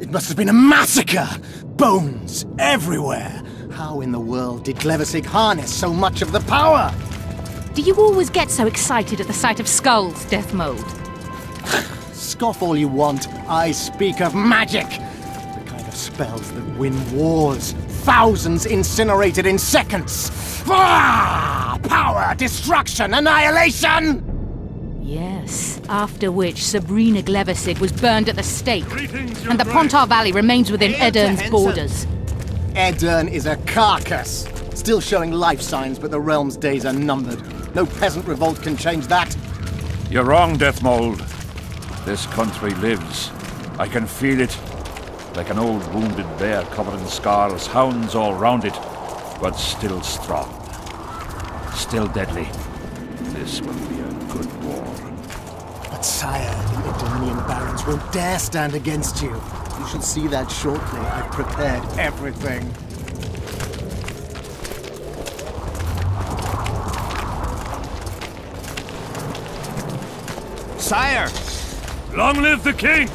It must have been a massacre! Bones everywhere! How in the world did Glevissig harness so much of the power? Do you always get so excited at the sight of skulls, Death Mode? Scoff all you want, I speak of magic! The kind of spells that win wars. Thousands incinerated in seconds! Ah! Power, destruction, annihilation! Yes, after which Sabrina Glevissig was burned at the stake, and the Pontar Valley remains within Edern's borders. Edern is a carcass, still showing life signs, but the realm's days are numbered. No peasant revolt can change that. You're wrong, Deathmold. This country lives. I can feel it. Like an old wounded bear covered in scars, hounds all round it, but still strong. Still deadly. This will be a good war. But sire, the Eternian barons won't dare stand against you. You shall see that shortly. I've prepared everything. Sire! Long live the king!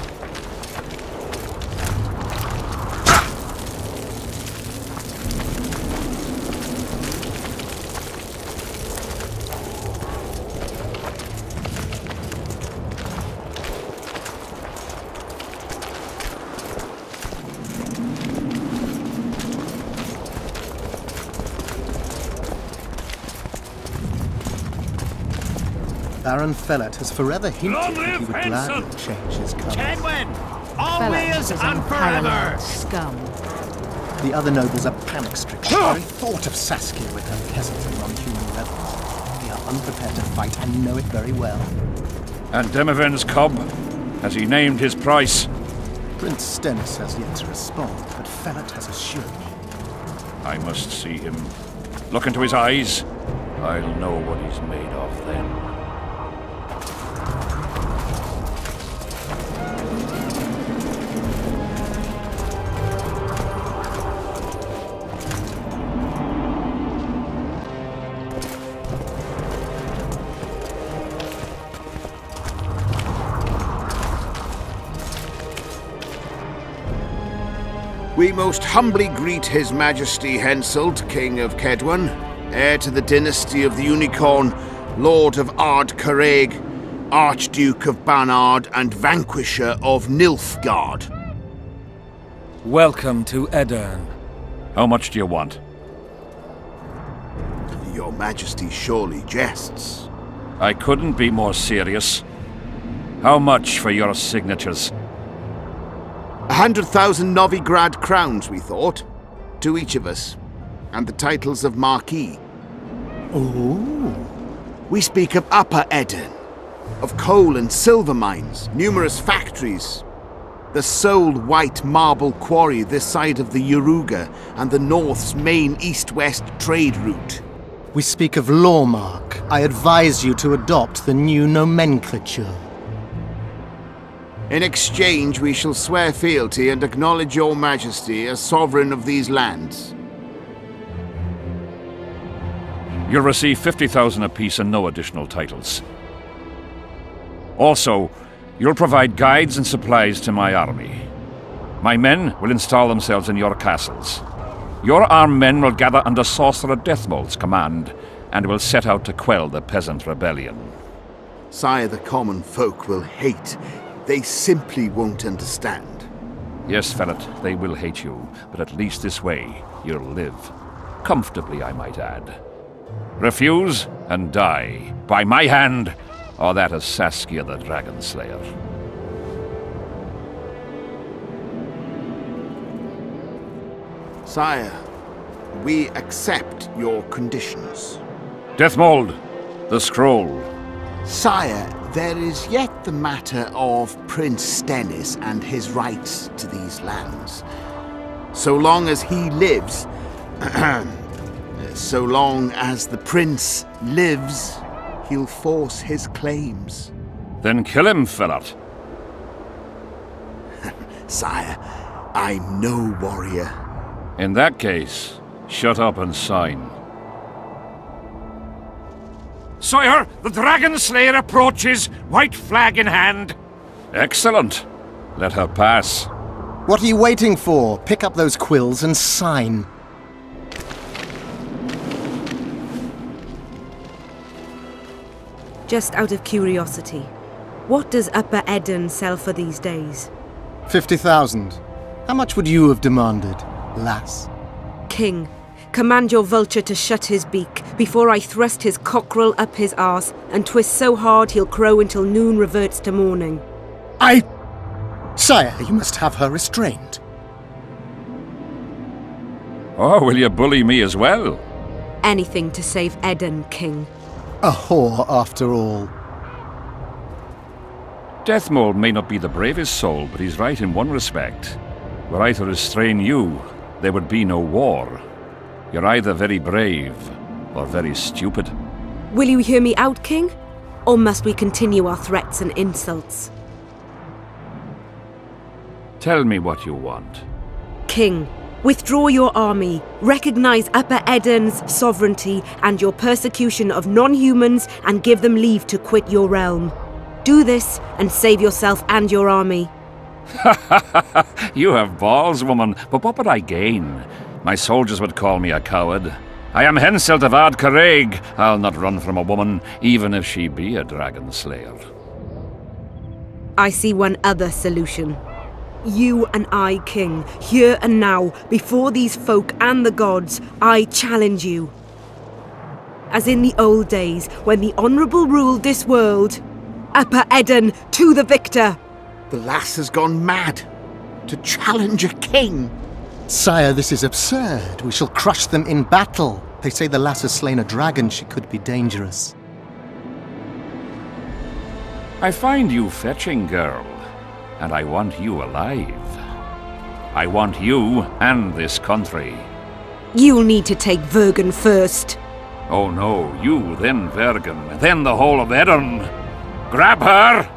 Baron Fellet has forever hinted Long that he live would gladly change his colour. Kenwyn! Fellows Always is and forever! unparalleled scum. The other nobles are panic-stricken. The very thought of Saskia with her peasantry on human levels. They are unprepared to fight and know it very well. And Demiven's cub? Has he named his price? Prince Stennis has yet to respond, but Fellet has assured me. I must see him. Look into his eyes. I'll know what he's made of then. We most humbly greet His Majesty Henselt, King of Kedwen, heir to the dynasty of the Unicorn, Lord of Ard-Carreg, Archduke of Banard, and Vanquisher of Nilfgaard. Welcome to Edern. How much do you want? Your Majesty surely jests. I couldn't be more serious. How much for your signatures? 100,000 Novigrad crowns, we thought. To each of us. And the titles of Marquis. Ooh. We speak of Upper Edern. Of coal and silver mines, numerous factories. The sole white marble quarry this side of the Yaruga, and the North's main east-west trade route. We speak of Lawmark. I advise you to adopt the new nomenclature. In exchange, we shall swear fealty and acknowledge your majesty as sovereign of these lands. You'll receive 50,000 apiece and no additional titles. Also, you'll provide guides and supplies to my army. My men will install themselves in your castles. Your armed men will gather under Sorcerer Deathmold's command and will set out to quell the peasant rebellion. Sire, the common folk will hate. They simply won't understand. Yes, Fellet, they will hate you, but at least this way you'll live. Comfortably, I might add. Refuse and die, by my hand, or that of Saskia the Dragon Slayer. Sire, we accept your conditions. Deathmold, the scroll. Sire, there is yet the matter of Prince Stennis and his rights to these lands. So long as he lives, so long as the prince lives, he'll force his claims. Then kill him, Fellet. Sire, I'm no warrior. In that case, shut up and sign. Sire, the Dragon Slayer approaches, white flag in hand. Excellent. Let her pass. What are you waiting for? Pick up those quills and sign. Just out of curiosity, what does Upper Eden sell for these days? 50,000. How much would you have demanded, lass? King, command your vulture to shut his beak before I thrust his cockerel up his arse and twist so hard he'll crow until noon reverts to morning. Sire, you must have her restrained. Oh, will you bully me as well? Anything to save Eden, King. A whore, after all. Deathmold may not be the bravest soul, but he's right in one respect. Were I to restrain you, there would be no war. You're either very brave, or very stupid. Will you hear me out, King? Or must we continue our threats and insults? Tell me what you want. King, withdraw your army, recognize Upper Eden's sovereignty and your persecution of non-humans, and give them leave to quit your realm. Do this and save yourself and your army. You have balls, woman, but what would I gain? My soldiers would call me a coward. I am Henselt of Ard Caraig. I'll not run from a woman, even if she be a dragon slayer. I see one other solution. You and I, King, here and now, before these folk and the gods, I challenge you. As in the old days, when the Honourable ruled this world, Upper Eden to the victor! The lass has gone mad. To challenge a king. Sire, this is absurd. We shall crush them in battle. They say the lass has slain a dragon. She could be dangerous. I find you fetching, girl, and I want you alive. I want you and this country. You'll need to take Vergen first. Oh no, you, then Vergen, then the whole of Eden. Grab her!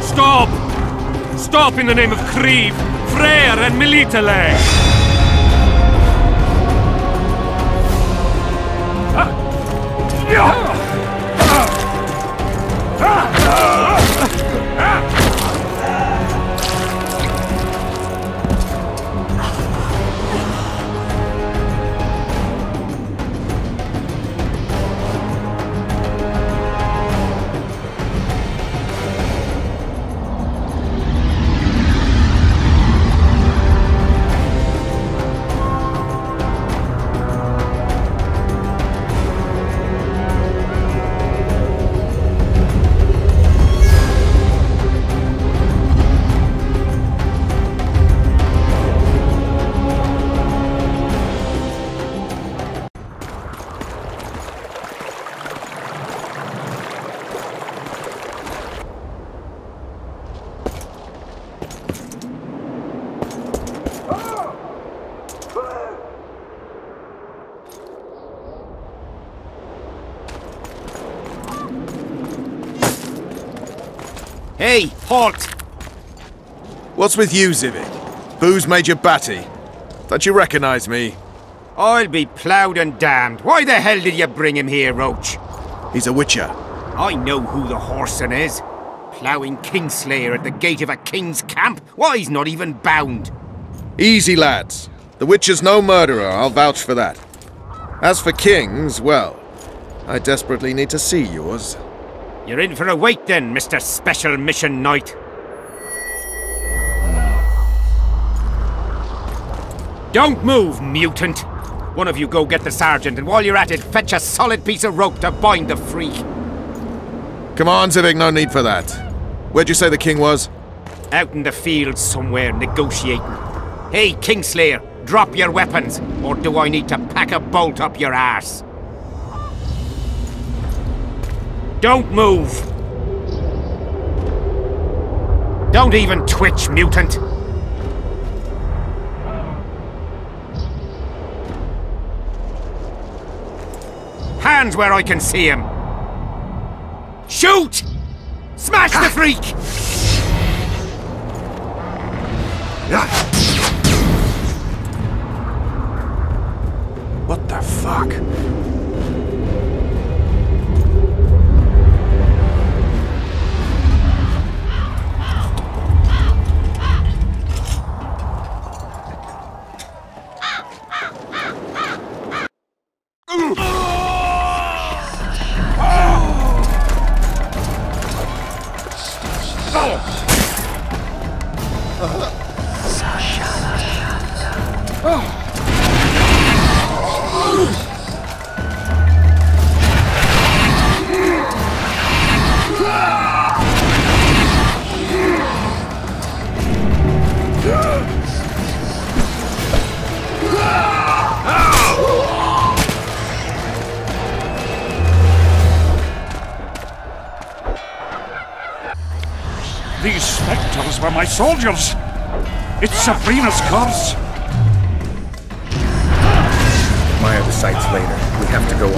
Stop! Stop in the name of Kriv, Freyr and Militale! Hey, halt! What's with you, Zivik? Booze Major Batty? Don't you recognize me? I'll be ploughed and damned. Why the hell did you bring him here, Roach? He's a witcher. I know who the whoreson is. Ploughing Kingslayer at the gate of a king's camp? Why, he's not even bound. Easy, lads. The witcher's no murderer, I'll vouch for that. As for kings, well, I desperately need to see yours. You're in for a wait then, Mr. Special Mission Knight. Don't move, mutant! One of you go get the sergeant, and while you're at it, fetch a solid piece of rope to bind the freak. Come on, Zivik, no need for that. Where'd you say the king was? Out in the field somewhere, negotiating. Hey, Kingslayer, drop your weapons, or do I need to pack a bolt up your arse? Don't move! Don't even twitch, mutant! Hands where I can see him! Shoot! Smash the freak! What the fuck? These spectres were my soldiers! It's Sabrina's curse! Mire the sights later. We have to go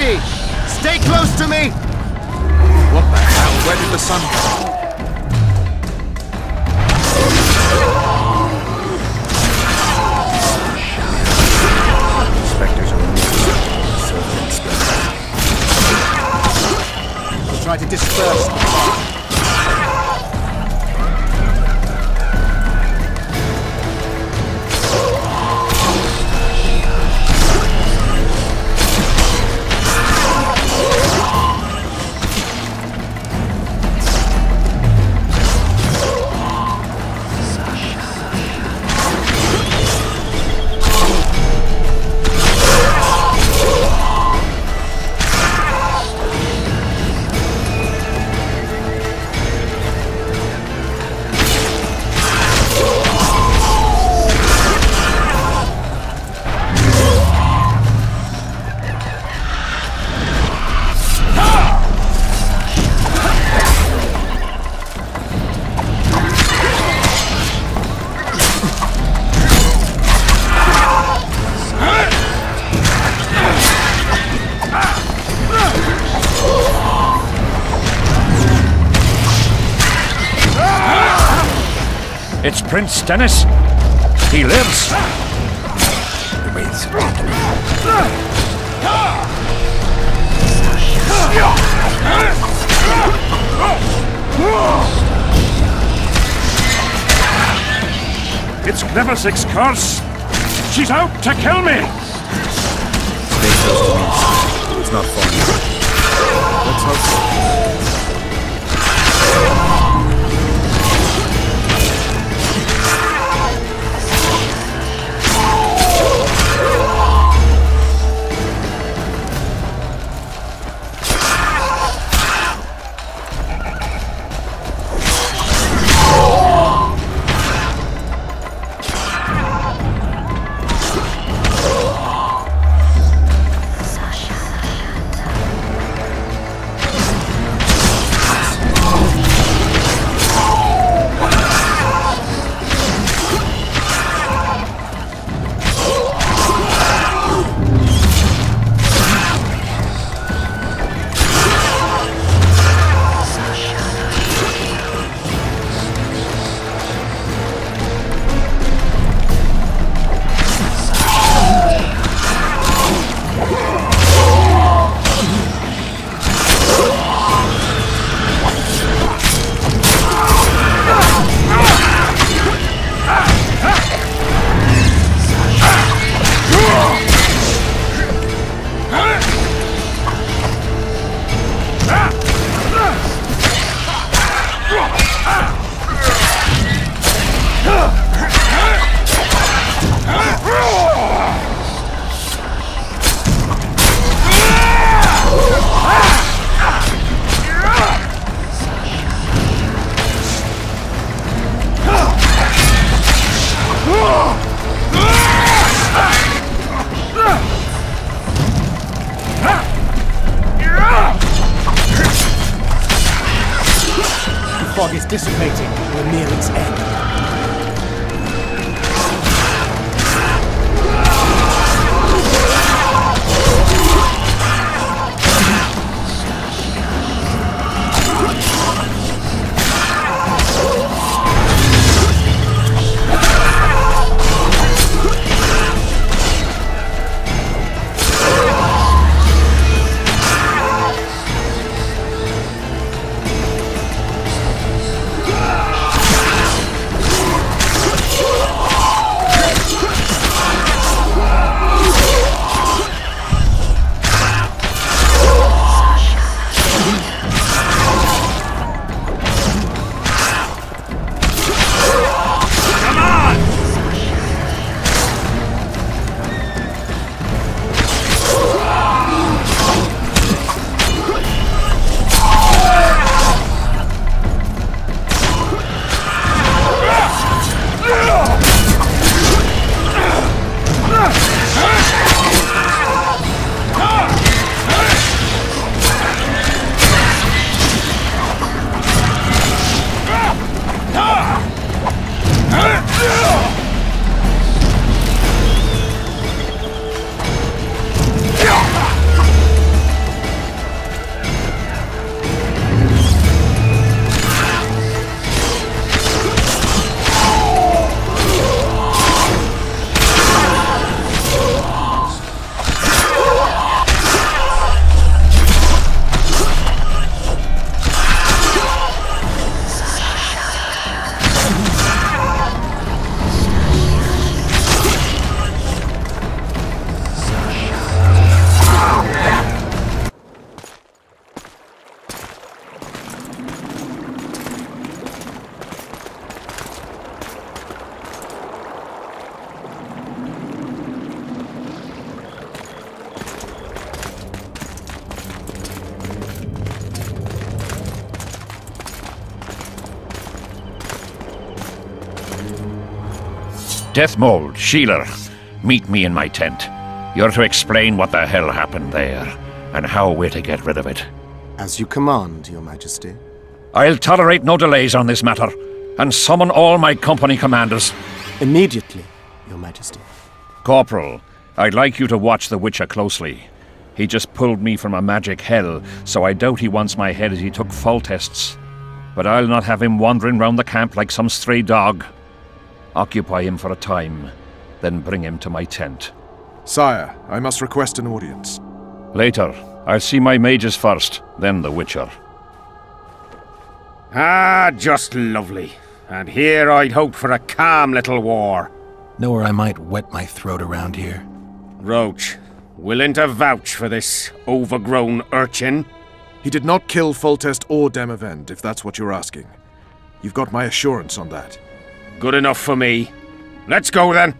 ready! Stay close to me! What the hell? Where did the sun go? Spectres are moving. So We'll try to disperse them. It's Prince Dennis. He lives. the wraiths have taken him. It's Gleversig's curse. She's out to kill me. Stay close to me. It's not far. Let's hope. The fog is dissipating. We're near its end. Deathmold, Sheeler, meet me in my tent. You're to explain what the hell happened there, and how we're to get rid of it. As you command, Your Majesty. I'll tolerate no delays on this matter, and summon all my company commanders. Immediately, Your Majesty. Corporal, I'd like you to watch the Witcher closely. He just pulled me from a magic hell, so I doubt he wants my head as he took fall tests. But I'll not have him wandering round the camp like some stray dog. Occupy him for a time, then bring him to my tent. Sire, I must request an audience. Later. I'll see my mages first, then the Witcher. Ah, just lovely. And here I'd hoped for a calm little war. Know where I might wet my throat around here? Roach, willing to vouch for this overgrown urchin? He did not kill Foltest or Demavend, if that's what you're asking. You've got my assurance on that. Good enough for me. Let's go then.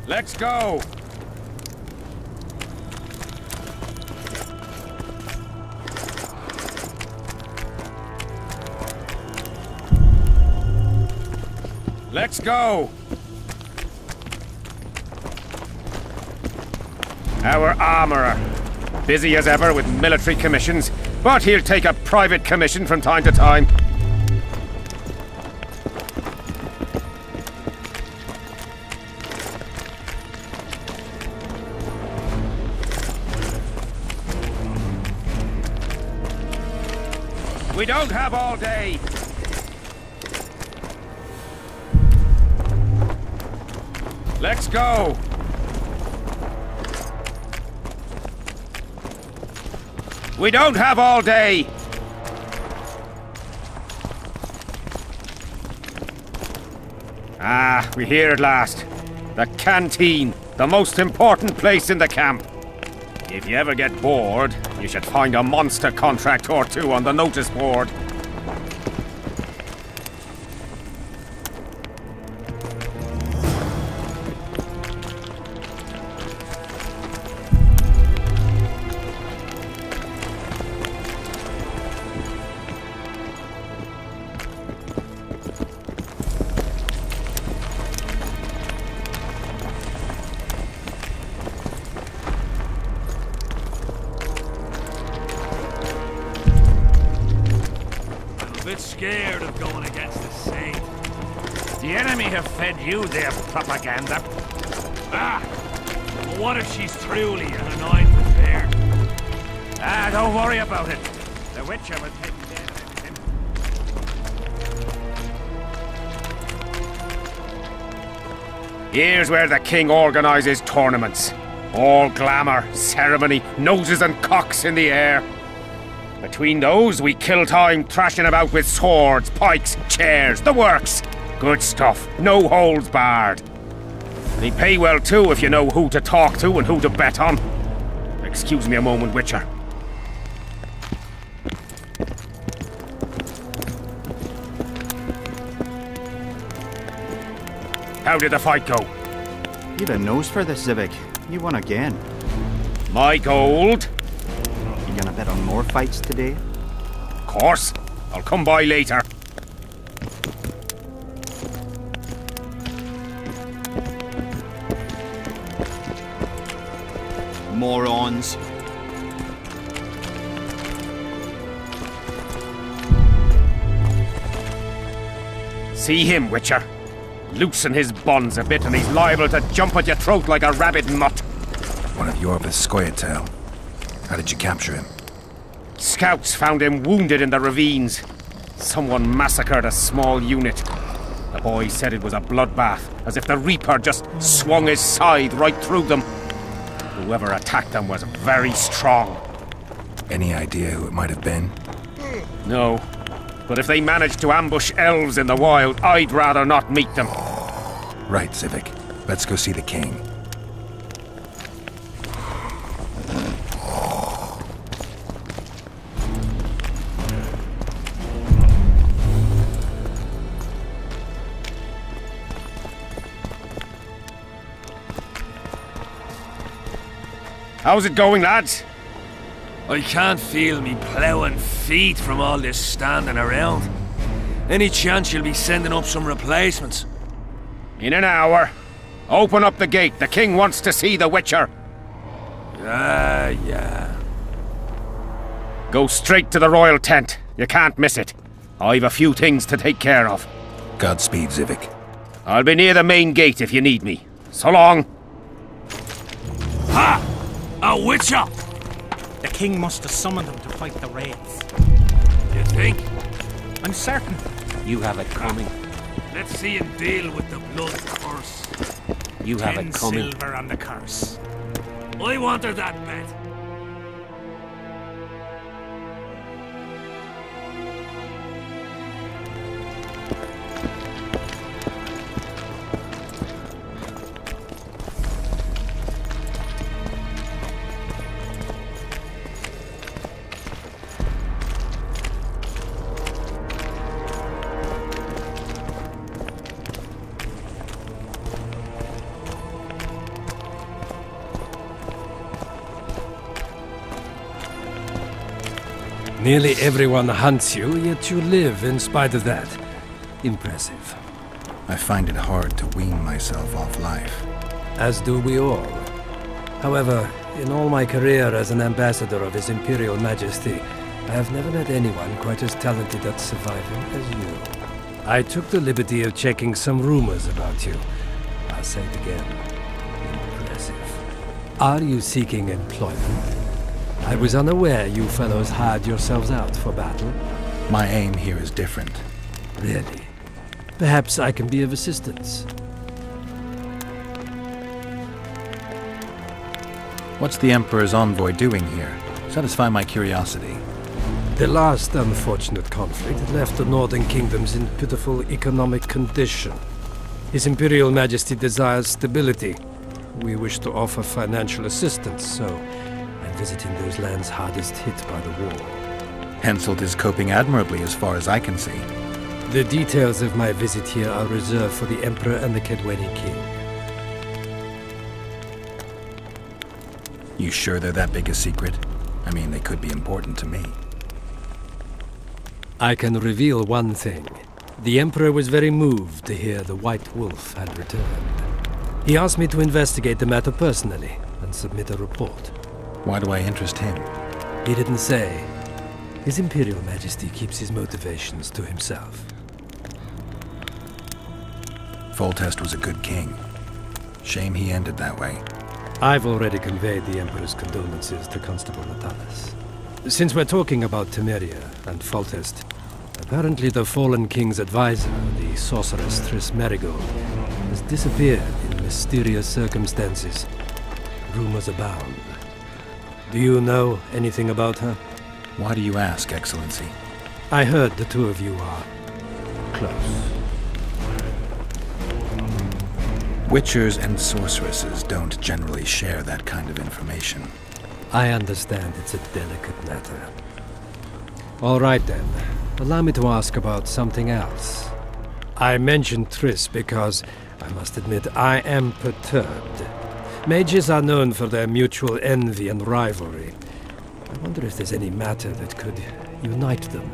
Let's go! Let's go! Our armourer. Busy as ever with military commissions, but he'll take a private commission from time to time. We don't have all day. Let's go. We don't have all day. Ah, we're here at last. The canteen, the most important place in the camp. If you ever get bored, you should find a monster contract or two on the notice board. Scared of going against the Saint. The enemy have fed you their propaganda. Ah! But what if she's truly an anointed fair? Ah, don't worry about it. The Witcher will take care of him. Here's where the king organizes tournaments. All glamour, ceremony, noses and cocks in the air. Between those, we kill time thrashing about with swords, pikes, chairs, the works. Good stuff, no holds barred. They pay well too if you know who to talk to and who to bet on. Excuse me a moment, Witcher. How did the fight go? You've a nose for this, Civic. You won again. My gold? You gonna bet on more fights today? Of course. I'll come by later. Morons. See him, Witcher. Loosen his bonds a bit and he's liable to jump at your throat like a rabid mutt. One of Yorva's Scoia'tael. How did you capture him? Scouts found him wounded in the ravines. Someone massacred a small unit. The boy said it was a bloodbath, as if the Reaper just swung his scythe right through them. Whoever attacked them was very strong. Any idea who it might have been? No. But if they managed to ambush elves in the wild, I'd rather not meet them. Right, Civic. Let's go see the king. How's it going, lads? I can't feel me ploughing feet from all this standing around. Any chance you'll be sending up some replacements? In an hour. Open up the gate. The king wants to see the Witcher. Yeah. Go straight to the royal tent. You can't miss it. I've a few things to take care of. Godspeed, Civic. I'll be near the main gate if you need me. So long. Ha! A Witcher! The king must have summoned them to fight the raids. You think? I'm certain. You have it coming. Let's see him deal with the blood curse. You have it coming. 10 silver on the curse. I wanted that bet. Nearly everyone hunts you, yet you live in spite of that. Impressive. I find it hard to wean myself off life. As do we all. However, in all my career as an ambassador of His Imperial Majesty, I have never met anyone quite as talented at surviving as you. I took the liberty of checking some rumors about you. I'll say it again. Impressive. Are you seeking employment? I was unaware you fellows hired yourselves out for battle. My aim here is different. Really? Perhaps I can be of assistance. What's the Emperor's envoy doing here? Satisfy my curiosity. The last unfortunate conflict had left the Northern Kingdoms in pitiful economic condition. His Imperial Majesty desires stability. We wish to offer financial assistance, so I'm visiting those lands hardest hit by the war. Henselt is coping admirably as far as I can see. The details of my visit here are reserved for the Emperor and the Kedweni King. You sure they're that big a secret? I mean, they could be important to me. I can reveal one thing. The Emperor was very moved to hear the White Wolf had returned. He asked me to investigate the matter personally and submit a report. Why do I interest him? He didn't say. His Imperial Majesty keeps his motivations to himself. Foltest was a good king. Shame he ended that way. I've already conveyed the Emperor's condolences to Constable Natalis. Since we're talking about Temeria and Foltest, apparently the fallen king's advisor, the sorceress Triss Merigold, has disappeared in mysterious circumstances. Rumors abound. Do you know anything about her? Why do you ask, Excellency? I heard the two of you are close. Witchers and sorceresses don't generally share that kind of information. I understand it's a delicate matter. All right then. Allow me to ask about something else. I mentioned Triss because, I must admit, I am perturbed. Mages are known for their mutual envy and rivalry. I wonder if there's any matter that could unite them.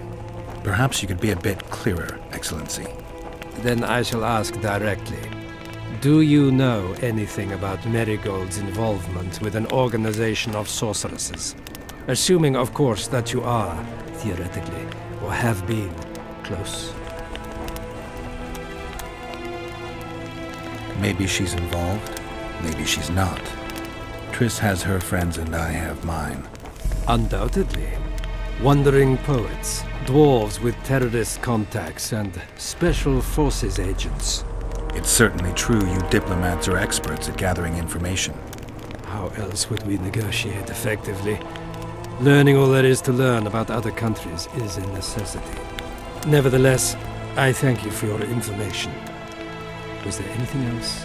Perhaps you could be a bit clearer, Excellency. Then I shall ask directly. Do you know anything about Merigold's involvement with an organization of sorceresses? Assuming, of course, that you are, theoretically, or have been, close. Maybe she's involved, maybe she's not. Triss has her friends and I have mine. Undoubtedly. Wandering poets, dwarves with terrorist contacts, and special forces agents. It's certainly true you diplomats are experts at gathering information. How else would we negotiate effectively? Learning all there is to learn about other countries is a necessity. Nevertheless, I thank you for your information. Was there anything else?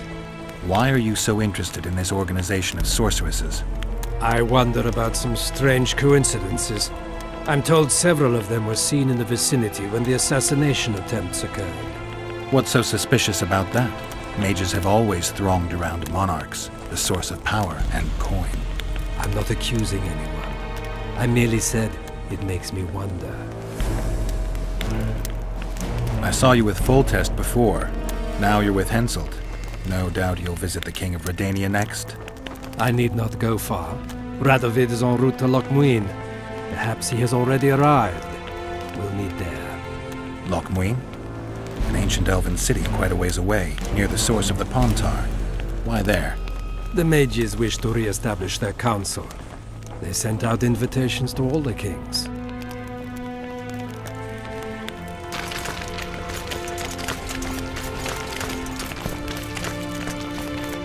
Why are you so interested in this organization of sorceresses? I wonder about some strange coincidences. I'm told several of them were seen in the vicinity when the assassination attempts occurred. What's so suspicious about that? Mages have always thronged around monarchs, the source of power and coin. I'm not accusing anyone. I merely said it makes me wonder. I saw you with Foltest before. Now you're with Henselt. No doubt you'll visit the King of Redania next. I need not go far. Radovid is en route to Lochmuin. Perhaps he has already arrived. We'll meet there. Lochmuin? An ancient elven city quite a ways away, near the source of the Pontar. Why there? The mages wish to re-establish their council. They sent out invitations to all the kings.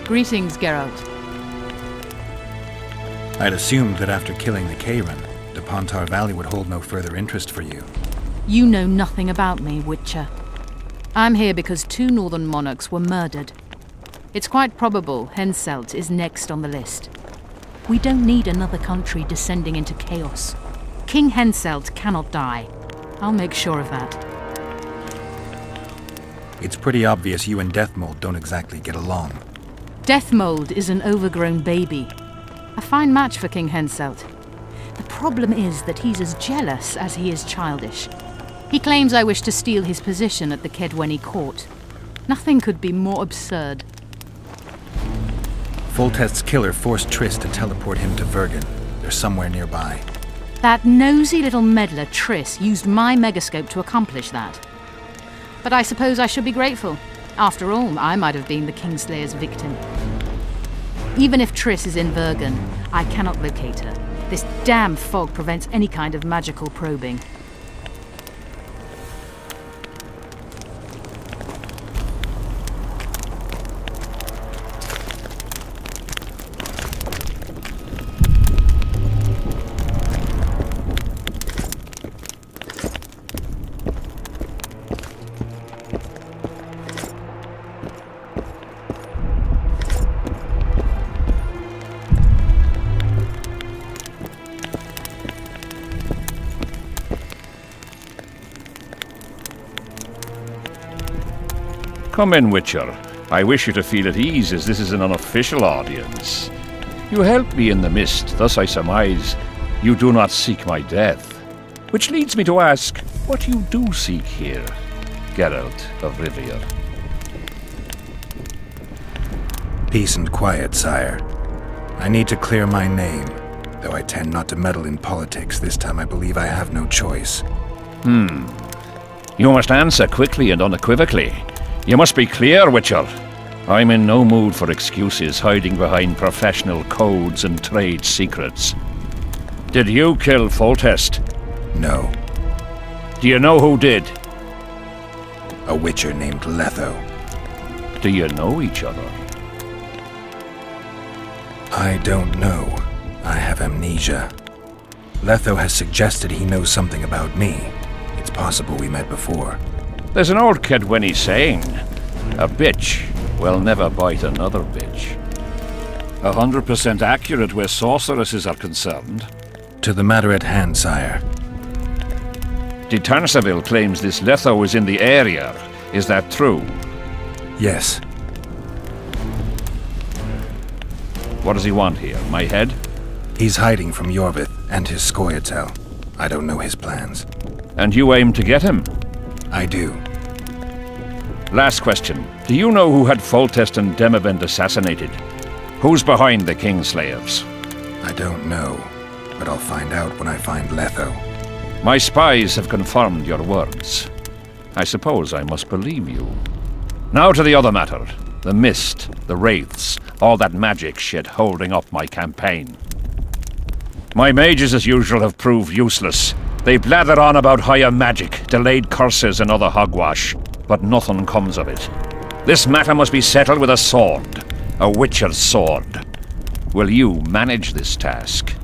Greetings, Geralt. I'd assumed that after killing the Kayran, the Pontar Valley would hold no further interest for you. You know nothing about me, Witcher. I'm here because 2 northern monarchs were murdered. It's quite probable Henselt is next on the list. We don't need another country descending into chaos. King Henselt cannot die. I'll make sure of that. It's pretty obvious you and Deathmold don't exactly get along. Deathmold is an overgrown baby. A fine match for King Henselt. The problem is that he's as jealous as he is childish. He claims I wish to steal his position at the Kedweni court. Nothing could be more absurd. Foltest's killer forced Triss to teleport him to Vergen. They're somewhere nearby. That nosy little meddler Triss used my megascope to accomplish that. But I suppose I should be grateful. After all, I might have been the Kingslayer's victim. Even if Triss is in Vergen, I cannot locate her. This damn fog prevents any kind of magical probing. Come in, Witcher. I wish you to feel at ease, as this is an unofficial audience. You helped me in the mist, thus I surmise you do not seek my death. Which leads me to ask what you do seek here, Geralt of Rivia. Peace and quiet, sire. I need to clear my name. Though I tend not to meddle in politics, this time I believe I have no choice. You must answer quickly and unequivocally. You must be clear, Witcher. I'm in no mood for excuses hiding behind professional codes and trade secrets. Did you kill Foltest? No. Do you know who did? A witcher named Letho. Do you know each other? I don't know. I have amnesia. Letho has suggested he knows something about me. It's possible we met before. There's an old Kedweni saying, a bitch will never bite another bitch. 100% accurate where sorceresses are concerned. To the matter at hand, sire. De Tanseville claims this Letho is in the area. Is that true? Yes. What does he want here? My head? He's hiding from Yorvith and his Scoia'tael. I don't know his plans. And you aim to get him? I do. Last question. Do you know who had Foltest and Demavend assassinated? Who's behind the Kingslayers? I don't know, but I'll find out when I find Letho. My spies have confirmed your words. I suppose I must believe you. Now to the other matter. The mist, the wraiths, all that magic shit holding up my campaign. My mages, as usual, have proved useless. They blather on about higher magic, delayed curses and other hogwash, but nothing comes of it. This matter must be settled with a sword. A witcher's sword. Will you manage this task?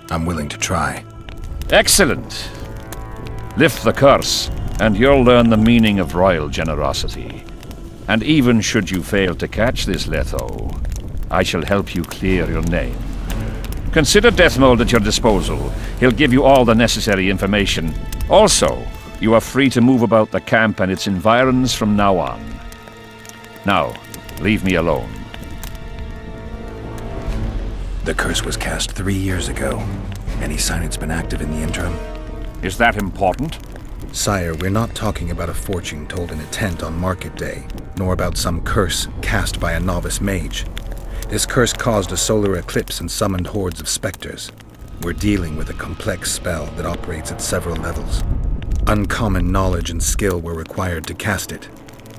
I'm willing to try. Excellent. Lift the curse, and you'll learn the meaning of royal generosity. And even should you fail to catch this Letho, I shall help you clear your name. Consider Deathmold at your disposal. He'll give you all the necessary information. Also, you are free to move about the camp and its environs from now on. Now, leave me alone. The curse was cast 3 years ago. Any sign it's been active in the interim? Is that important? Sire, we're not talking about a fortune told in a tent on market day, nor about some curse cast by a novice mage. This curse caused a solar eclipse and summoned hordes of specters. We're dealing with a complex spell that operates at several levels. Uncommon knowledge and skill were required to cast it.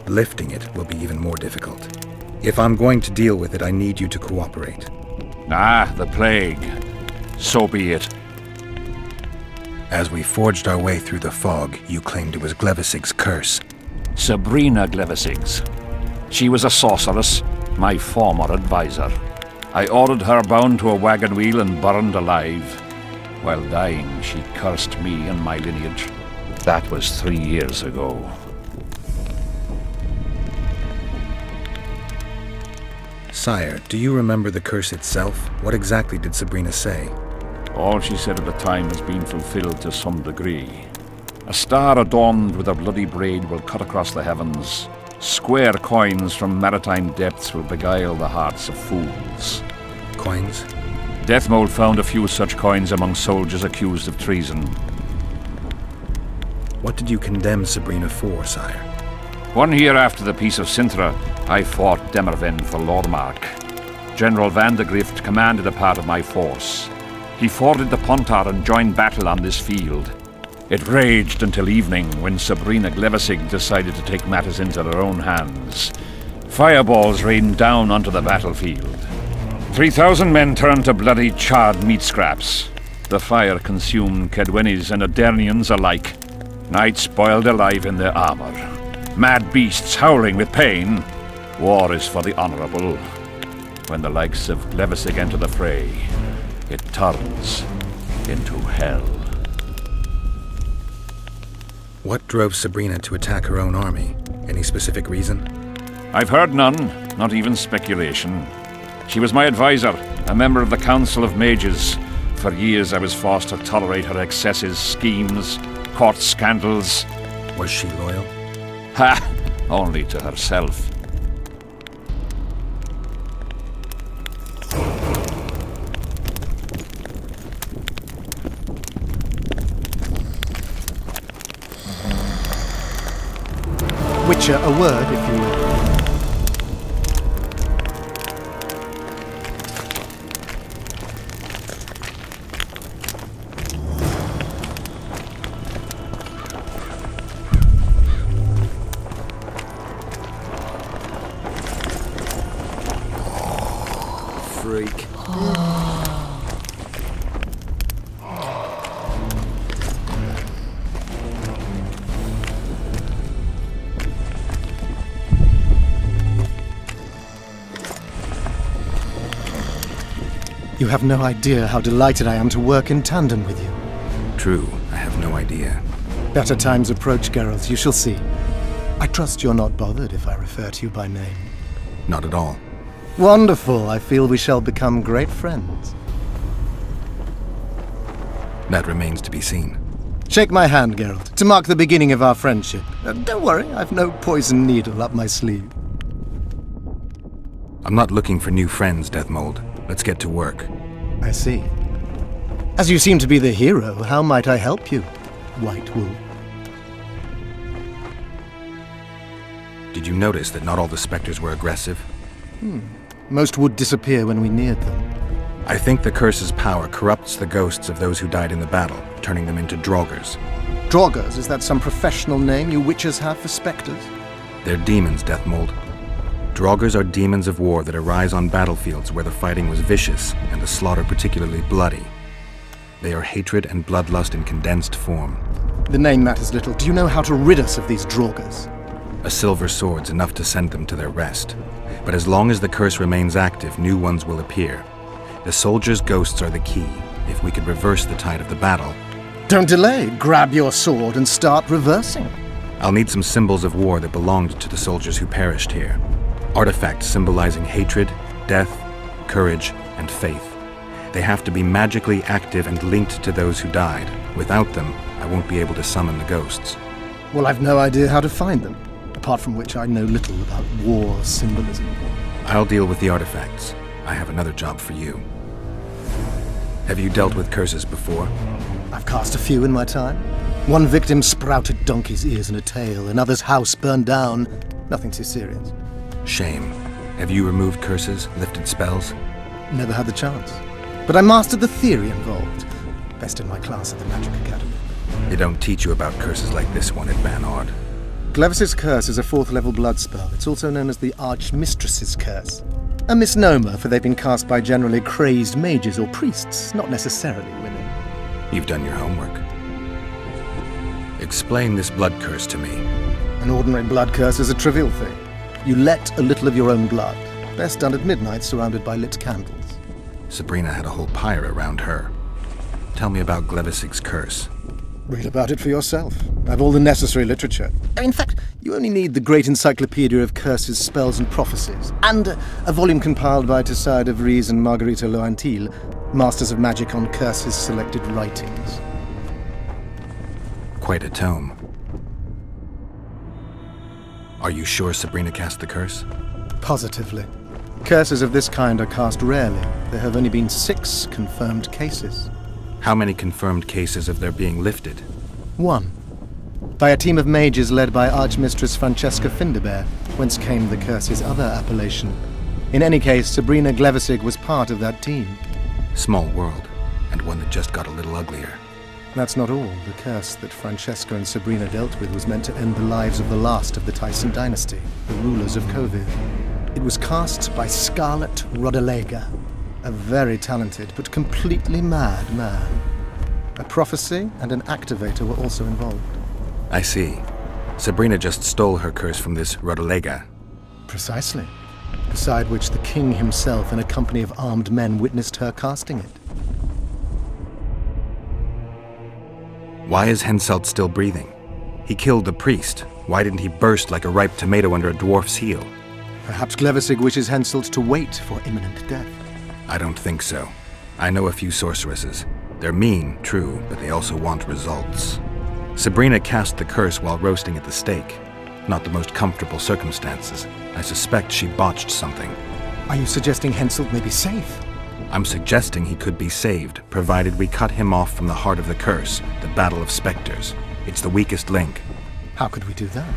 Lifting it will be even more difficult. If I'm going to deal with it, I need you to cooperate. Ah, the plague. So be it. As we forged our way through the fog, you claimed it was Glevisig's curse. Sabrina Glevisig's. She was a sorceress, my former advisor. I ordered her bound to a wagon wheel and burned alive. While dying, she cursed me and my lineage. That was 3 years ago. Sire, do you remember the curse itself? What exactly did Sabrina say? All she said at the time has been fulfilled to some degree. A star adorned with a bloody braid will cut across the heavens. Square coins from maritime depths will beguile the hearts of fools. Coins? Deathmold found a few such coins among soldiers accused of treason. What did you condemn Sabrina for, sire? 1 year after the Peace of Sintra, I fought Demerven for Lormark. General Van de Grift commanded a part of my force. He forded the Pontar and joined battle on this field. It raged until evening, when Sabrina Glevisig decided to take matters into her own hands. Fireballs rained down onto the battlefield. 3,000 men turned to bloody charred meat scraps. The fire consumed Kedwenis and Adernians alike. Knights boiled alive in their armor. Mad beasts howling with pain. War is for the honorable. When the likes of Glevisig enter the fray, it turns into hell. What drove Sabrina to attack her own army? Any specific reason? I've heard none, not even speculation. She was my advisor, a member of the Council of Mages. For years I was forced to tolerate her excesses, schemes, court scandals. Was she loyal? Ha! Only to herself. Witcher, a word, if you will. Freak. You have no idea how delighted I am to work in tandem with you. True, I have no idea. Better times approach, Geralt, you shall see. I trust you're not bothered if I refer to you by name. Not at all. Wonderful, I feel we shall become great friends. That remains to be seen. Shake my hand, Geralt, to mark the beginning of our friendship. Don't worry, I've no poison needle up my sleeve. I'm not looking for new friends, Deathmold. Let's get to work. I see. As you seem to be the hero, how might I help you, White Wolf? Did you notice that not all the specters were aggressive? Most would disappear when we neared them. I think the curse's power corrupts the ghosts of those who died in the battle, turning them into Draugrs. Draugrs, is that some professional name you witches have for specters? They're demons, Deathmold. Draugrs are demons of war that arise on battlefields where the fighting was vicious and the slaughter particularly bloody. They are hatred and bloodlust in condensed form. The name matters little. Do you know how to rid us of these Draugrs? A silver sword's enough to send them to their rest. But as long as the curse remains active, new ones will appear. The soldiers' ghosts are the key. If we could reverse the tide of the battle... Don't delay. Grab your sword and start reversing. I'll need some symbols of war that belonged to the soldiers who perished here. Artifacts symbolizing hatred, death, courage, and faith. They have to be magically active and linked to those who died. Without them, I won't be able to summon the ghosts. Well, I've no idea how to find them, apart from which I know little about war symbolism. I'll deal with the artifacts. I have another job for you. Have you dealt with curses before? I've cast a few in my time. One victim sprouted donkey's ears and a tail, another's house burned down. Nothing too serious. Shame. Have you removed curses, lifted spells? Never had the chance. But I mastered the theory involved. Best in my class at the Magic Academy. They don't teach you about curses like this one at Banard. Glevis's Curse is a 4th level blood spell. It's also known as the Archmistress's Curse. A misnomer, for they've been cast by generally crazed mages or priests, not necessarily women. You've done your homework. Explain this blood curse to me. An ordinary blood curse is a trivial thing. You let a little of your own blood. Best done at midnight, surrounded by lit candles. Sabrina had a whole pyre around her. Tell me about Glevis's Curse. Read about it for yourself. I've all the necessary literature. In fact, you only need the Great Encyclopedia of Curses, Spells and Prophecies, and a volume compiled by Tessard de Vries and Marguerite Loantil, Masters of Magic on Curses Selected Writings. Quite a tome. Are you sure Sabrina cast the curse? Positively. Curses of this kind are cast rarely. There have only been 6 confirmed cases. How many confirmed cases of their being lifted? 1. By a team of mages led by Archmistress Francesca Finderbear, whence came the curse's other appellation. In any case, Sabrina Glevisig was part of that team. Small world, and one that just got a little uglier. That's not all. The curse that Francesca and Sabrina dealt with was meant to end the lives of the last of the Tyson dynasty, the rulers of Kovir. It was cast by Scarlet Rodalega, a very talented but completely mad man. A prophecy and an activator were also involved. I see. Sabrina just stole her curse from this Rodalega. Precisely. Beside which the king himself and a company of armed men witnessed her casting it. Why is Henselt still breathing? He killed the priest. Why didn't he burst like a ripe tomato under a dwarf's heel? Perhaps Glevisig wishes Henselt to wait for imminent death. I don't think so. I know a few sorceresses. They're mean, true, but they also want results. Sabrina cast the curse while roasting at the stake. Not the most comfortable circumstances. I suspect she botched something. Are you suggesting Henselt may be safe? I'm suggesting he could be saved, provided we cut him off from the heart of the curse, the Battle of Spectres. It's the weakest link. How could we do that?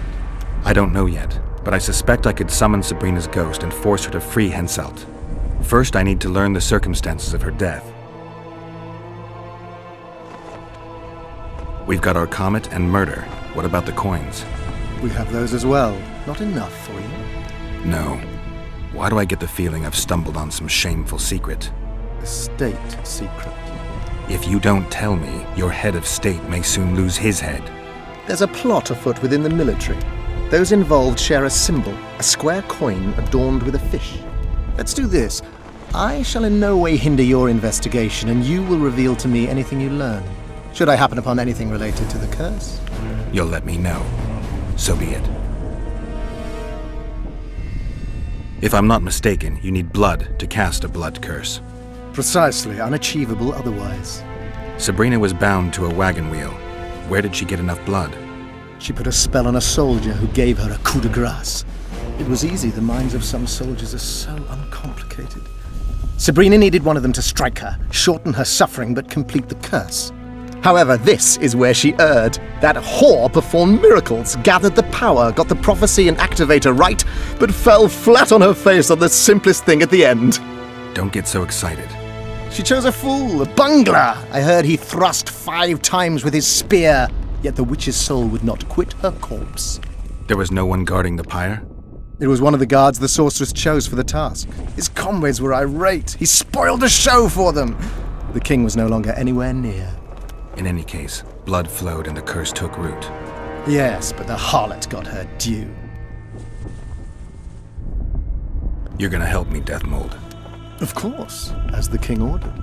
I don't know yet, but I suspect I could summon Sabrina's ghost and force her to free Henselt. First, I need to learn the circumstances of her death. We've got our comet and murder. What about the coins? We have those as well. Not enough for you? No. Why do I get the feeling I've stumbled on some shameful secret? A state secret. If you don't tell me, your head of state may soon lose his head. There's a plot afoot within the military. Those involved share a symbol, a square coin adorned with a fish. Let's do this. I shall in no way hinder your investigation, and you will reveal to me anything you learn. Should I happen upon anything related to the curse? You'll let me know. So be it. If I'm not mistaken, you need blood to cast a blood curse. Precisely, unachievable otherwise. Sabrina was bound to a wagon wheel. Where did she get enough blood? She put a spell on a soldier who gave her a coup de grace. It was easy, the minds of some soldiers are so uncomplicated. Sabrina needed one of them to strike her, shorten her suffering, but complete the curse. However, this is where she erred. That whore performed miracles, gathered the power, got the prophecy and activator right, but fell flat on her face on the simplest thing at the end. Don't get so excited. She chose a fool, a bungler. I heard he thrust 5 times with his spear, yet the witch's soul would not quit her corpse. There was no one guarding the pyre? It was one of the guards the sorceress chose for the task. His comrades were irate. He spoiled the show for them. The king was no longer anywhere near. In any case, blood flowed and the curse took root. Yes, but the harlot got her due. You're gonna help me, Death Mold. Of course, as the king ordered.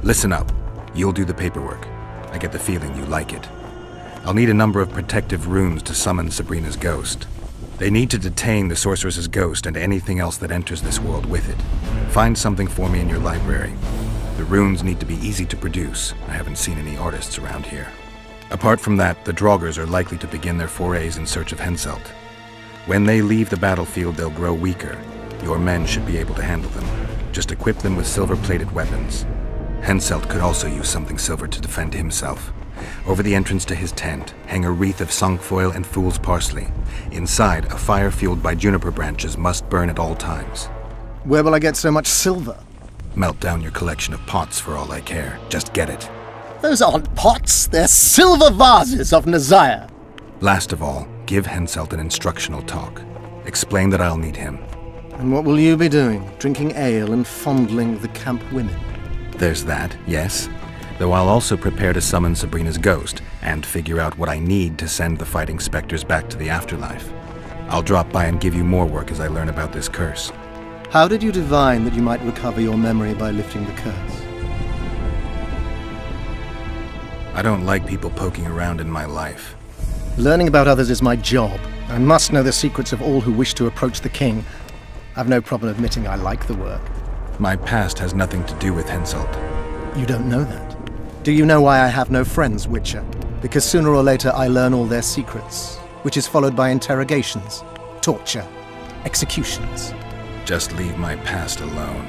Listen up. You'll do the paperwork. I get the feeling you like it. I'll need a number of protective runes to summon Sabrina's ghost. They need to detain the sorceress's ghost and anything else that enters this world with it. Find something for me in your library. The runes need to be easy to produce. I haven't seen any artists around here. Apart from that, the Draugrs are likely to begin their forays in search of Henselt. When they leave the battlefield, they'll grow weaker. Your men should be able to handle them. Just equip them with silver-plated weapons. Henselt could also use something silver to defend himself. Over the entrance to his tent, hang a wreath of cinquefoil and fool's parsley. Inside, a fire fueled by juniper branches must burn at all times. Where will I get so much silver? Melt down your collection of pots for all I care. Just get it. Those aren't pots, they're silver vases of Nazaya. Last of all, give Henselt an instructional talk. Explain that I'll need him. And what will you be doing? Drinking ale and fondling the camp women? There's that, yes. Though I'll also prepare to summon Sabrina's ghost, and figure out what I need to send the fighting specters back to the afterlife. I'll drop by and give you more work as I learn about this curse. How did you divine that you might recover your memory by lifting the curse? I don't like people poking around in my life. Learning about others is my job. I must know the secrets of all who wish to approach the king. I've no problem admitting I like the work. My past has nothing to do with Henselt. You don't know that. Do you know why I have no friends, Witcher? Because sooner or later I learn all their secrets, which is followed by interrogations, torture, executions. Just leave my past alone.